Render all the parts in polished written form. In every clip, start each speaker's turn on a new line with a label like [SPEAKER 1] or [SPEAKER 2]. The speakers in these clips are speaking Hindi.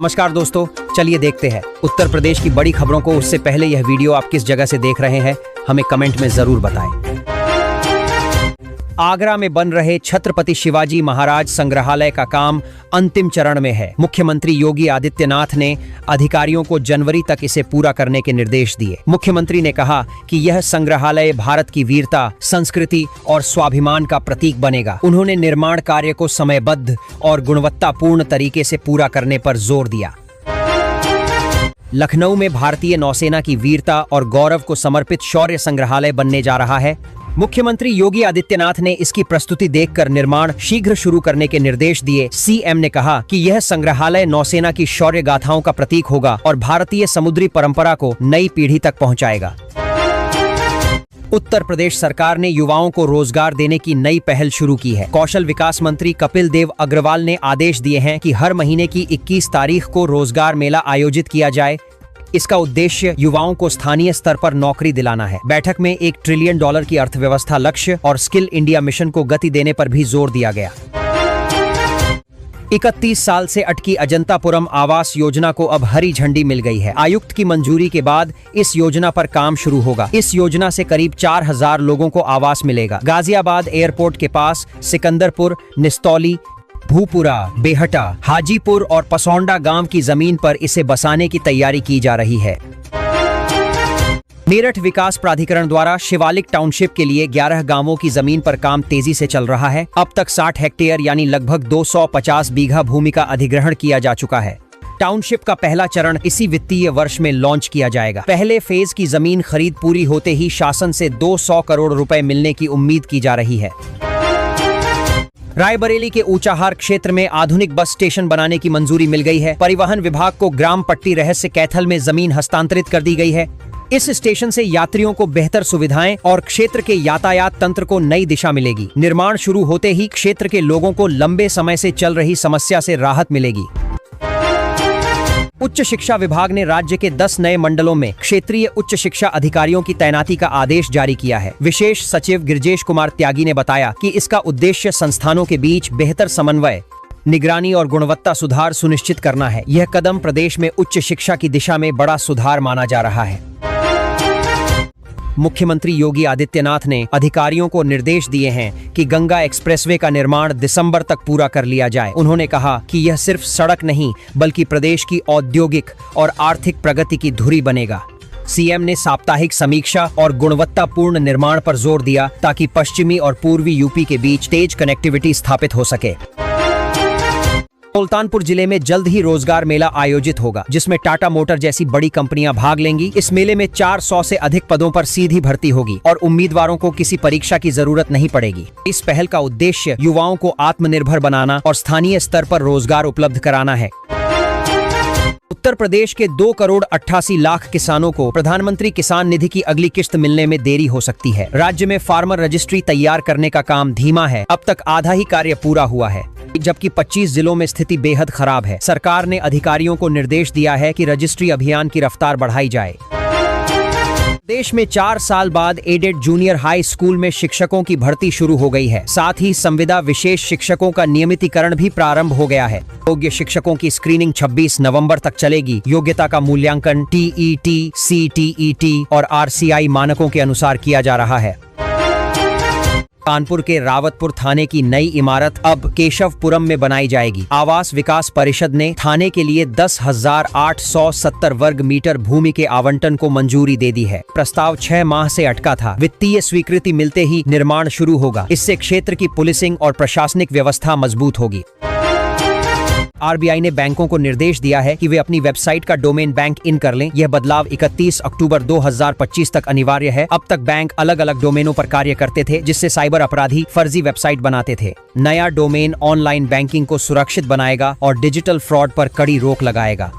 [SPEAKER 1] नमस्कार दोस्तों, चलिए देखते हैं उत्तर प्रदेश की बड़ी खबरों को। उससे पहले यह वीडियो आप किस जगह से देख रहे हैं हमें कमेंट में जरूर बताएं। आगरा में बन रहे छत्रपति शिवाजी महाराज संग्रहालय का काम अंतिम चरण में है। मुख्यमंत्री योगी आदित्यनाथ ने अधिकारियों को जनवरी तक इसे पूरा करने के निर्देश दिए। मुख्यमंत्री ने कहा कि यह संग्रहालय भारत की वीरता, संस्कृति और स्वाभिमान का प्रतीक बनेगा। उन्होंने निर्माण कार्य को समयबद्ध और गुणवत्तापूर्ण तरीके से पूरा करने पर जोर दिया। लखनऊ में भारतीय नौसेना की वीरता और गौरव को समर्पित शौर्य संग्रहालय बनने जा रहा है। मुख्यमंत्री योगी आदित्यनाथ ने इसकी प्रस्तुति देखकर निर्माण शीघ्र शुरू करने के निर्देश दिए। सीएम ने कहा कि यह संग्रहालय नौसेना की शौर्य गाथाओं का प्रतीक होगा और भारतीय समुद्री परंपरा को नई पीढ़ी तक पहुंचाएगा। उत्तर प्रदेश सरकार ने युवाओं को रोजगार देने की नई पहल शुरू की है। कौशल विकास मंत्री कपिल देव अग्रवाल ने आदेश दिए हैं कि हर महीने की 21 तारीख को रोजगार मेला आयोजित किया जाए। इसका उद्देश्य युवाओं को स्थानीय स्तर पर नौकरी दिलाना है। बैठक में $1 ट्रिलियन की अर्थव्यवस्था लक्ष्य और स्किल इंडिया मिशन को गति देने पर भी जोर दिया गया। 31 साल से अटकी अजंतापुरम आवास योजना को अब हरी झंडी मिल गई है। आयुक्त की मंजूरी के बाद इस योजना पर काम शुरू होगा। इस योजना से करीब 4000 लोगों को आवास मिलेगा। गाजियाबाद एयरपोर्ट के पास सिकंदरपुर, निस्तौली, भूपुरा, बेहटा, हाजीपुर और पसौंडा गांव की जमीन पर इसे बसाने की तैयारी की जा रही है। मेरठ विकास प्राधिकरण द्वारा शिवालिक टाउनशिप के लिए 11 गांवों की जमीन पर काम तेजी से चल रहा है। अब तक 60 हेक्टेयर यानी लगभग 250 बीघा भूमि का अधिग्रहण किया जा चुका है। टाउनशिप का पहला चरण इसी वित्तीय वर्ष में लॉन्च किया जाएगा। पहले फेज की जमीन खरीद पूरी होते ही शासन से 200 करोड़ रुपए मिलने की उम्मीद की जा रही है। रायबरेली के ऊंचाहार क्षेत्र में आधुनिक बस स्टेशन बनाने की मंजूरी मिल गई है। परिवहन विभाग को ग्राम पट्टी रहस्य कैथल में जमीन हस्तांतरित कर दी गई है। इस स्टेशन से यात्रियों को बेहतर सुविधाएं और क्षेत्र के यातायात तंत्र को नई दिशा मिलेगी। निर्माण शुरू होते ही क्षेत्र के लोगों को लंबे समय से चल रही समस्या से राहत मिलेगी। उच्च शिक्षा विभाग ने राज्य के 10 नए मंडलों में क्षेत्रीय उच्च शिक्षा अधिकारियों की तैनाती का आदेश जारी किया है। विशेष सचिव गिरजेश कुमार त्यागी ने बताया कि इसका उद्देश्य संस्थानों के बीच बेहतर समन्वय, निगरानी और गुणवत्ता सुधार सुनिश्चित करना है। यह कदम प्रदेश में उच्च शिक्षा की दिशा में बड़ा सुधार माना जा रहा है। मुख्यमंत्री योगी आदित्यनाथ ने अधिकारियों को निर्देश दिए हैं कि गंगा एक्सप्रेसवे का निर्माण दिसंबर तक पूरा कर लिया जाए। उन्होंने कहा कि यह सिर्फ सड़क नहीं बल्कि प्रदेश की औद्योगिक और आर्थिक प्रगति की धुरी बनेगा। सीएम ने साप्ताहिक समीक्षा और गुणवत्तापूर्ण निर्माण पर जोर दिया ताकि पश्चिमी और पूर्वी यूपी के बीच तेज कनेक्टिविटी स्थापित हो सके। सुल्तानपुर जिले में जल्द ही रोजगार मेला आयोजित होगा, जिसमें टाटा मोटर जैसी बड़ी कंपनियां भाग लेंगी। इस मेले में 400 से अधिक पदों पर सीधी भर्ती होगी और उम्मीदवारों को किसी परीक्षा की जरूरत नहीं पड़ेगी। इस पहल का उद्देश्य युवाओं को आत्मनिर्भर बनाना और स्थानीय स्तर पर रोजगार उपलब्ध कराना है। उत्तर प्रदेश के 2 करोड़ 88 लाख किसानों को प्रधानमंत्री किसान निधि की अगली किश्त मिलने में देरी हो सकती है। राज्य में फार्मर रजिस्ट्री तैयार करने का काम धीमा है। अब तक आधा ही कार्य पूरा हुआ है, जबकि 25 जिलों में स्थिति बेहद खराब है। सरकार ने अधिकारियों को निर्देश दिया है कि रजिस्ट्री अभियान की रफ्तार बढ़ाई जाए। देश में 4 साल बाद एडेड जूनियर हाई स्कूल में शिक्षकों की भर्ती शुरू हो गई है। साथ ही संविदा विशेष शिक्षकों का नियमितीकरण भी प्रारंभ हो गया है। योग्य शिक्षकों की स्क्रीनिंग 26 नवंबर तक चलेगी। योग्यता का मूल्यांकन TET, CTET और RCI मानकों के अनुसार किया जा रहा है। कानपुर के रावतपुर थाने की नई इमारत अब केशवपुरम में बनाई जाएगी। आवास विकास परिषद ने थाने के लिए 10,870 वर्ग मीटर भूमि के आवंटन को मंजूरी दे दी है। प्रस्ताव 6 माह से अटका था। वित्तीय स्वीकृति मिलते ही निर्माण शुरू होगा। इससे क्षेत्र की पुलिसिंग और प्रशासनिक व्यवस्था मजबूत होगी। RBI ने बैंकों को निर्देश दिया है कि वे अपनी वेबसाइट का डोमेन बैंक इन कर लें। यह बदलाव 31 अक्टूबर 2025 तक अनिवार्य है। अब तक बैंक अलग अलग डोमेनों पर कार्य करते थे, जिससे साइबर अपराधी फर्जी वेबसाइट बनाते थे। नया डोमेन ऑनलाइन बैंकिंग को सुरक्षित बनाएगा और डिजिटल फ्रॉड पर कड़ी रोक लगाएगा।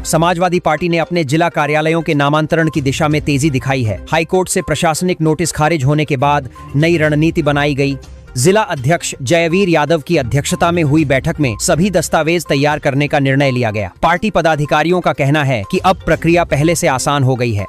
[SPEAKER 1] समाजवादी पार्टी ने अपने जिला कार्यालयों के नामांतरण की दिशा में तेजी दिखाई है। हाईकोर्ट से प्रशासनिक नोटिस खारिज होने के बाद नई रणनीति बनाई गई। जिला अध्यक्ष जयवीर यादव की अध्यक्षता में हुई बैठक में सभी दस्तावेज तैयार करने का निर्णय लिया गया। पार्टी पदाधिकारियों का कहना है कि अब प्रक्रिया पहले से आसान हो गई है।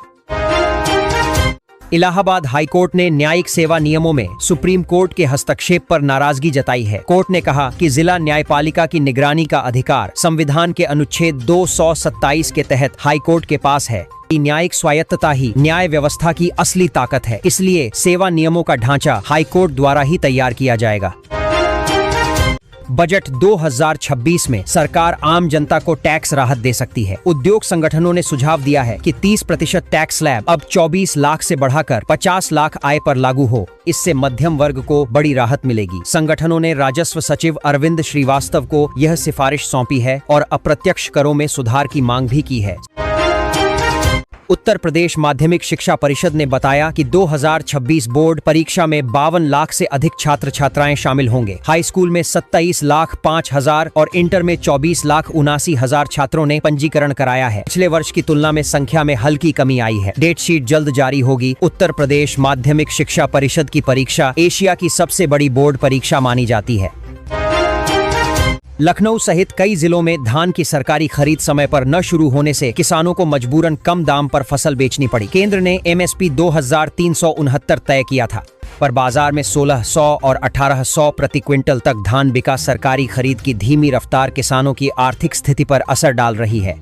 [SPEAKER 1] इलाहाबाद हाईकोर्ट ने न्यायिक सेवा नियमों में सुप्रीम कोर्ट के हस्तक्षेप पर नाराजगी जताई है। कोर्ट ने कहा कि जिला न्यायपालिका की निगरानी का अधिकार संविधान के अनुच्छेद 227 के तहत हाईकोर्ट के पास है। न्यायिक स्वायत्तता ही न्याय व्यवस्था की असली ताकत है, इसलिए सेवा नियमों का ढांचा हाईकोर्ट द्वारा ही तैयार किया जाएगा। बजट 2026 में सरकार आम जनता को टैक्स राहत दे सकती है। उद्योग संगठनों ने सुझाव दिया है कि 30% टैक्स स्लैब अब 24 लाख से बढ़ाकर 50 लाख आय पर लागू हो। इससे मध्यम वर्ग को बड़ी राहत मिलेगी। संगठनों ने राजस्व सचिव अरविंद श्रीवास्तव को यह सिफारिश सौंपी है और अप्रत्यक्ष करों में सुधार की मांग भी की है। उत्तर प्रदेश माध्यमिक शिक्षा परिषद ने बताया कि 2026 बोर्ड परीक्षा में 52 लाख से अधिक छात्र छात्राएं शामिल होंगे। हाई स्कूल में 27 लाख 5,000 और इंटर में 24 लाख 79,000 छात्रों ने पंजीकरण कराया है। पिछले वर्ष की तुलना में संख्या में हल्की कमी आई है। डेट शीट जल्द जारी होगी। उत्तर प्रदेश माध्यमिक शिक्षा परिषद की परीक्षा एशिया की सबसे बड़ी बोर्ड परीक्षा मानी जाती है। लखनऊ सहित कई जिलों में धान की सरकारी खरीद समय पर न शुरू होने से किसानों को मजबूरन कम दाम पर फसल बेचनी पड़ी। केंद्र ने एमएसपी 2,369 तय किया था, पर बाजार में 1,600 और 1,800 प्रति क्विंटल तक धान बिका। सरकारी खरीद की धीमी रफ्तार किसानों की आर्थिक स्थिति पर असर डाल रही है।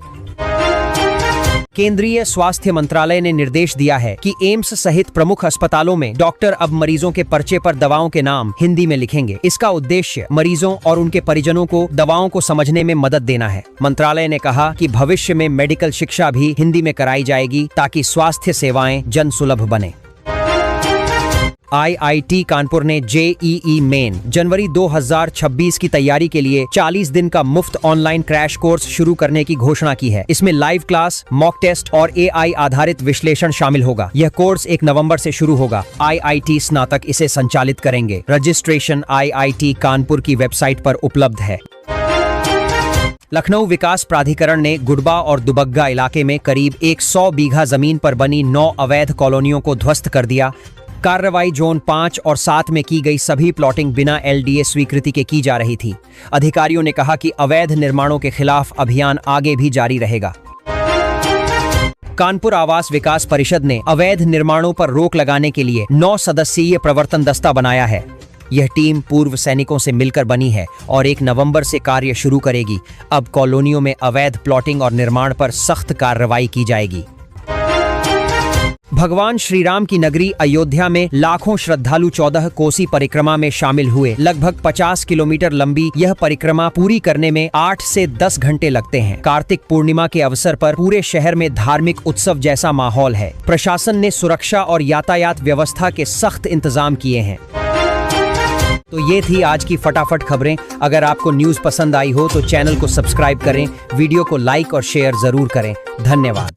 [SPEAKER 1] केंद्रीय स्वास्थ्य मंत्रालय ने निर्देश दिया है कि एम्स सहित प्रमुख अस्पतालों में डॉक्टर अब मरीजों के पर्चे पर दवाओं के नाम हिंदी में लिखेंगे। इसका उद्देश्य मरीजों और उनके परिजनों को दवाओं को समझने में मदद देना है। मंत्रालय ने कहा कि भविष्य में मेडिकल शिक्षा भी हिंदी में कराई जाएगी ताकि स्वास्थ्य सेवाएं जन सुलभ बने। IIT कानपुर ने JEE मेन जनवरी 2026 की तैयारी के लिए 40 दिन का मुफ्त ऑनलाइन क्रैश कोर्स शुरू करने की घोषणा की है। इसमें लाइव क्लास, मॉक टेस्ट और AI आधारित विश्लेषण शामिल होगा। यह कोर्स 1 नवंबर से शुरू होगा। IIT स्नातक इसे संचालित करेंगे। रजिस्ट्रेशन IIT कानपुर की वेबसाइट पर उपलब्ध है। लखनऊ विकास प्राधिकरण ने गुडबा और दुबग्गा इलाके में करीब 100 बीघा जमीन पर बनी 9 अवैध कॉलोनियों को ध्वस्त कर दिया। कार्रवाई जोन 5 और 7 में की गई सभी प्लॉटिंग बिना LDA स्वीकृति के की जा रही थी। अधिकारियों ने कहा कि अवैध निर्माणों के खिलाफ अभियान आगे भी जारी रहेगा। कानपुर आवास विकास परिषद ने अवैध निर्माणों पर रोक लगाने के लिए 9 सदस्यीय प्रवर्तन दस्ता बनाया है। यह टीम पूर्व सैनिकों से मिलकर बनी है और 1 नवंबर से कार्य शुरू करेगी। अब कॉलोनियों में अवैध प्लॉटिंग और निर्माण पर सख्त कार्रवाई की जाएगी। भगवान श्री राम की नगरी अयोध्या में लाखों श्रद्धालु 14 कोसी परिक्रमा में शामिल हुए। लगभग 50 किलोमीटर लंबी यह परिक्रमा पूरी करने में 8 से 10 घंटे लगते हैं। कार्तिक पूर्णिमा के अवसर पर पूरे शहर में धार्मिक उत्सव जैसा माहौल है। प्रशासन ने सुरक्षा और यातायात व्यवस्था के सख्त इंतजाम किए हैं। तो ये थी आज की फटाफट खबरें। अगर आपको न्यूज़ पसंद आई हो तो चैनल को सब्सक्राइब करें, वीडियो को लाइक और शेयर जरूर करें। धन्यवाद।